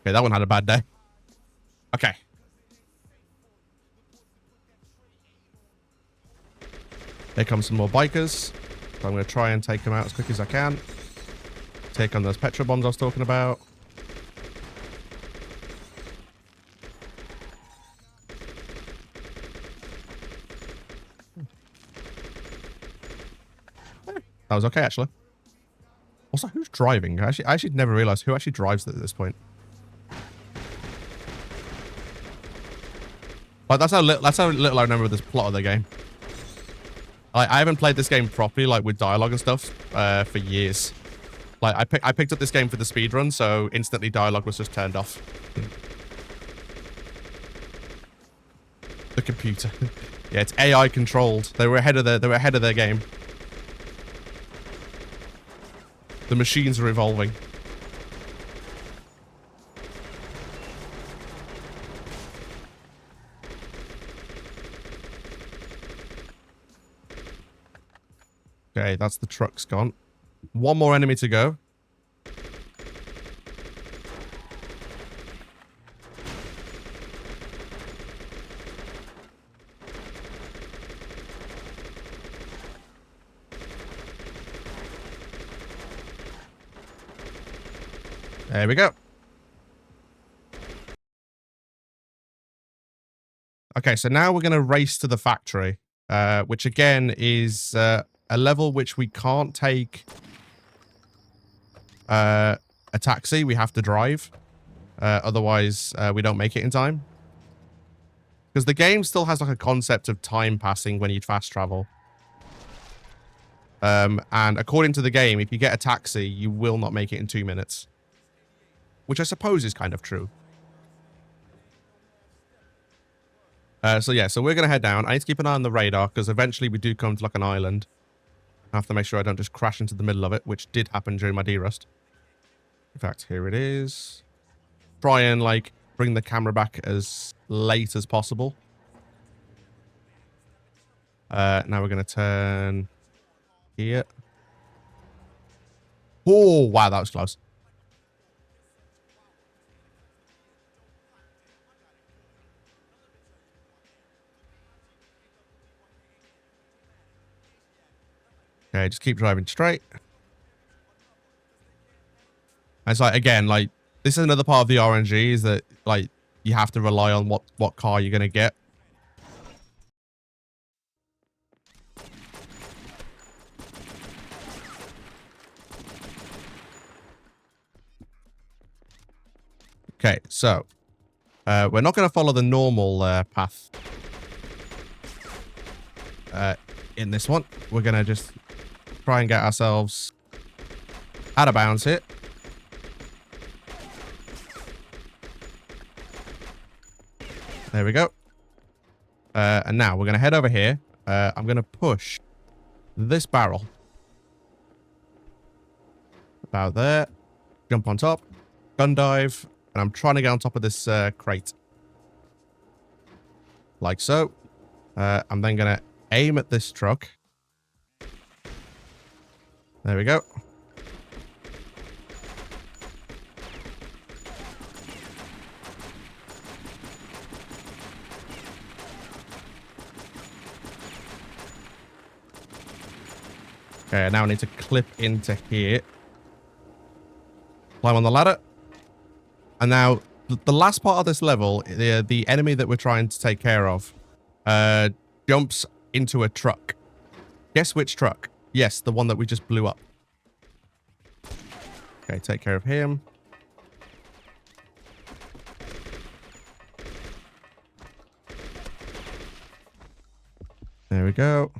Okay, that one had a bad day. Okay. Here comes some more bikers. So I'm going to try and take them out as quick as I can. Take on those petrol bombs I was talking about. That was okay, actually. Also, who's driving? I actually never realized who actually drives at this point. Like, that's how little I remember this plot of the game. I haven't played this game properly, like with dialogue and stuff, for years. Like, I picked up this game for the speedrun, so instantly dialogue was just turned off. The computer. Yeah, it's AI controlled. They were ahead of their game. The machines are evolving. Okay, that's the trucks gone. One more enemy to go. There we go. Okay, so now we're going to race to the factory, which again is a level which we can't take a taxi. We have to drive. Otherwise, we don't make it in time. Because the game still has like a concept of time passing when you fast travel. And according to the game, if you get a taxi, you will not make it in 2 minutes. Which I suppose is kind of true. So yeah, so we're going to head down. I need to keep an eye on the radar, because eventually we do come to like an island. I have to make sure I don't just crash into the middle of it, which did happen during my derust. In fact, here it is. Try and like bring the camera back as late as possible. Now we're going to turn here. Oh, wow, that was close. Okay, just keep driving straight. And it's like, again, like, this is another part of the RNG is that, like, you have to rely on what car you're going to get. Okay, so We're not going to follow the normal path in this one. We're going to just try and get ourselves out of bounds here. There we go. And now we're going to head over here. I'm going to push this barrel. About there. Jump on top. Gun dive. And I'm trying to get on top of this crate. Like so. I'm then going to aim at this truck. There we go. Okay, now I need to clip into here. Climb on the ladder. And now, the last part of this level, the enemy that we're trying to take care of, jumps into a truck. Guess which truck? Yes, the one that we just blew up. Okay, take care of him. There we go.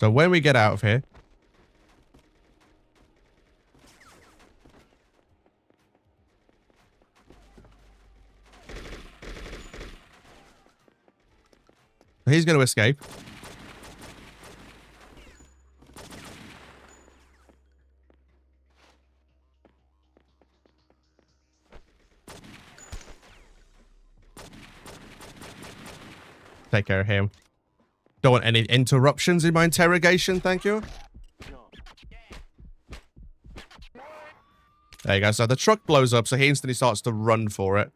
So when we get out of here, he's going to escape. Take care of him. Don't want any interruptions in my interrogation, thank you. There you go. So the truck blows up, so he instantly starts to run for it.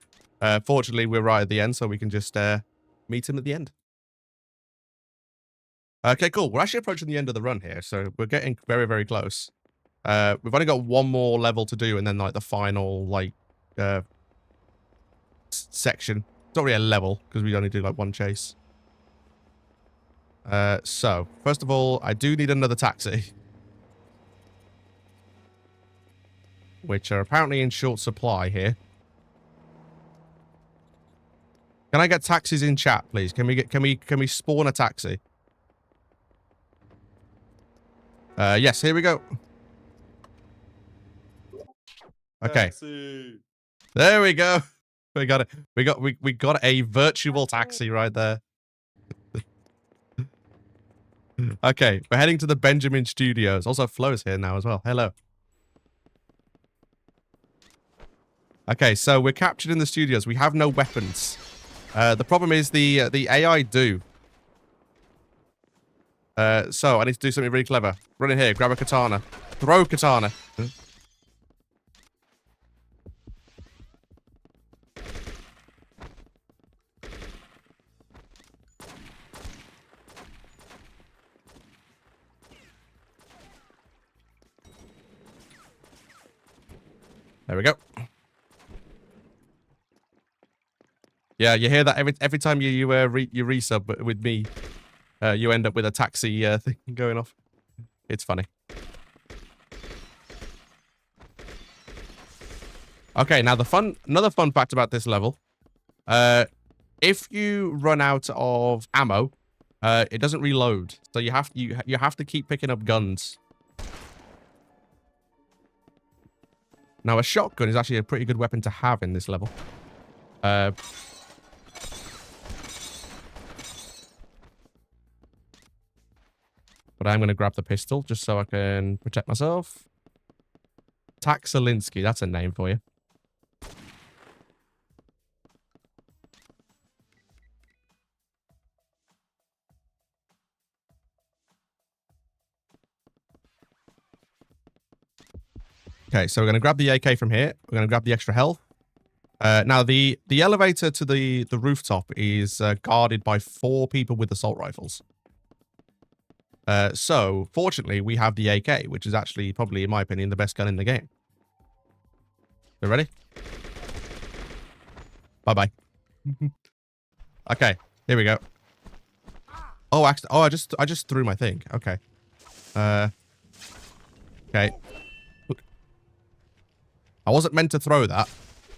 Fortunately, we're right at the end, so we can just meet him at the end. Okay, cool. We're actually approaching the end of the run here, so we're getting very, very close. We've only got one more level to do, and then like the final like section. It's not really a level because we only do like one chase. So, first of all, I do need another taxi. Which are apparently in short supply here. Can I get taxis in chat, please? Can we spawn a taxi? Yes, here we go. Okay. Taxi. There we go. We got it. We got a virtual taxi right there. Okay, we're heading to the Benjamin Studios. Also, Flo's here now as well. Hello. Okay, so we're captured in the studios. We have no weapons. The problem is the AI do. So I need to do something really clever. Run in here, grab a katana. Throw katana. There we go. Yeah, you hear that every time you resub with me, you end up with a taxi thing going off. It's funny. Okay, now another fun fact about this level. If you run out of ammo, it doesn't reload. So you have to keep picking up guns. Now, a shotgun is actually a pretty good weapon to have in this level. But I'm going to grab the pistol just so I can protect myself. Taxalinsky, that's a name for you. Okay, so we're going to grab the AK from here. We're going to grab the extra health. Now, the elevator to the rooftop is guarded by 4 people with assault rifles. So, fortunately, we have the AK, which is actually, probably, in my opinion, the best gun in the game. You ready? Bye-bye. Okay, here we go. Oh, actually, I just threw my thing. Okay. Okay. I wasn't meant to throw that,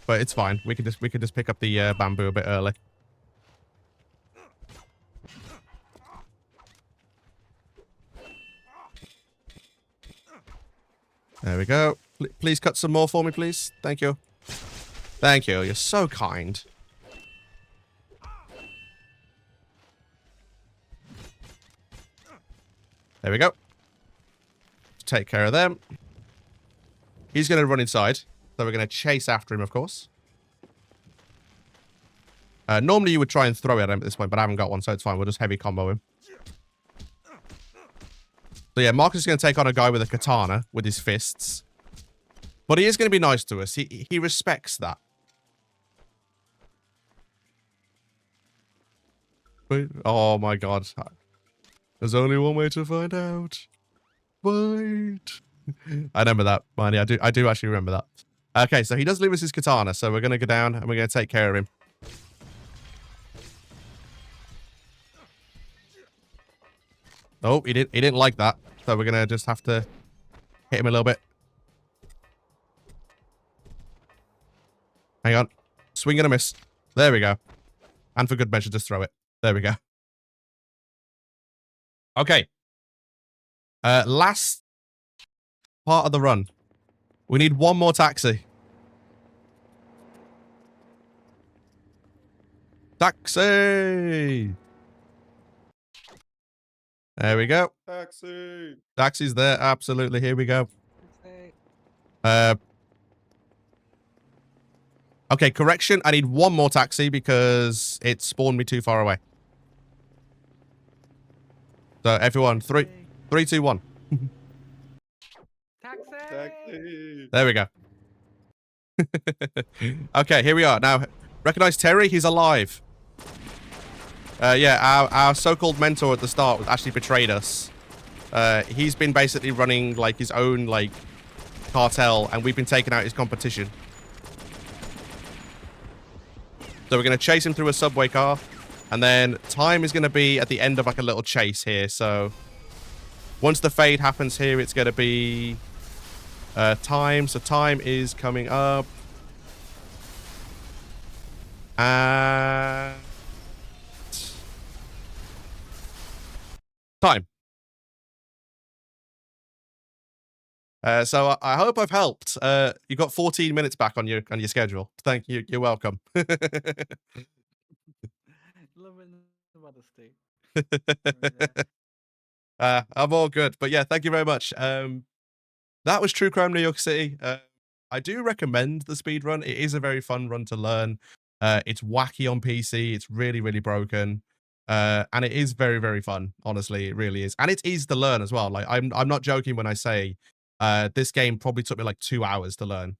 but it's fine. We could just pick up the bamboo a bit early. There we go. Please cut some more for me, please. Thank you. Thank you. You're so kind. There we go. Take care of them. He's going to run inside. So we're going to chase after him, of course. Normally you would try and throw it at him at this point, but I haven't got one, so it's fine. We'll just heavy combo him. So yeah, Marcus is going to take on a guy with a katana with his fists. But he is going to be nice to us. He respects that. Wait, oh my god. There's only one way to find out. Wait. I remember that, Marnie. I do actually remember that. Okay, so he does leave us his katana, so we're going to go down and we're going to take care of him. Oh, he didn't like that. So we're going to just have to hit him a little bit. Hang on. Swing and a miss. There we go. And for good measure, just throw it. There we go. Okay. Last part of the run. We need one more taxi. Taxi! There we go. Taxi! Taxi's there. Absolutely. Here we go. Okay, correction. I need one more taxi because it spawned me too far away. So everyone, three, 2, 1. Taxi! Taxi! There we go. Okay, here we are. Now, recognize Terry? He's alive. Yeah, our so-called mentor at the start actually betrayed us. He's been basically running like his own like cartel, and we've been taking out his competition. So we're going to chase him through a subway car, and then time is going to be at the end of like a little chase here. So once the fade happens here, it's going to be time. So time is coming up. And time. So I hope I've helped. You got 14 minutes back on your schedule. Thank you. You're welcome. Loving the modesty. I'm all good, but yeah, thank you very much. That was True Crime New York City. I do recommend the speed run. It is a very fun run to learn. It's wacky on PC. It's really, really broken. And it is very, very fun. Honestly, it really is. And it's easy to learn as well. Like I'm not joking when I say this game probably took me like 2 hours to learn.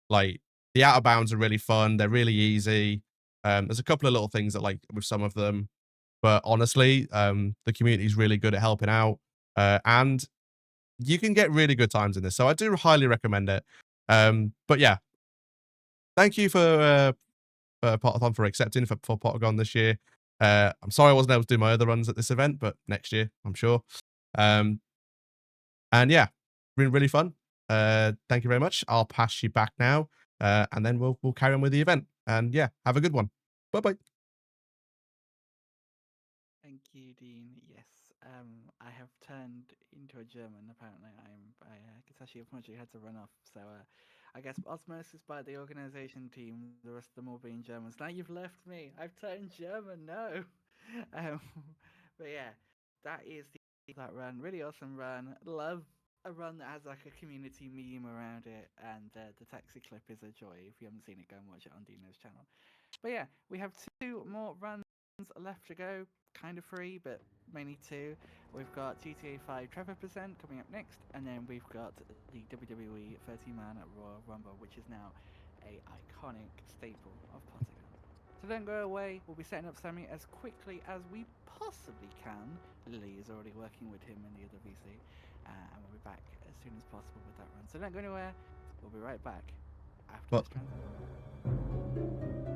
Like the out of bounds are really fun. They're really easy. There's a couple of little things that like with some of them, but honestly, the community is really good at helping out. And you can get really good times in this. So I do highly recommend it. But yeah, thank you for Potterthon for accepting for Pottergone this year. I'm sorry I wasn't able to do my other runs at this event, but next year, I'm sure. And yeah, been really fun. Thank you very much. I'll pass you back now, and then we'll carry on with the event. And yeah, have a good one. Bye-bye. Thank you, Dean. Yes, I have turned into a German. Apparently, it's actually unfortunately had to run off. So I guess osmosis by the organization team. The rest of them all being Germans. Now you've left me. I've turned German. No. But yeah, that is that run. Really awesome run. Love a run that has like a community meme around it, and the taxi clip is a joy. If you haven't seen it, go and watch it on Dino's channel. But yeah, we have 2 more runs left to go. Kind of 3, but mainly 2. We've got GTA 5 Trevor Present coming up next, and then we've got the WWE 30-man Royal Rumble, which is now a iconic staple of Pottergone. So don't go away. We'll be setting up Sammy as quickly as we possibly can. Lily is already working with him in the other VC, and we'll be back as soon as possible with that run. So don't go anywhere. We'll be right back after this transition.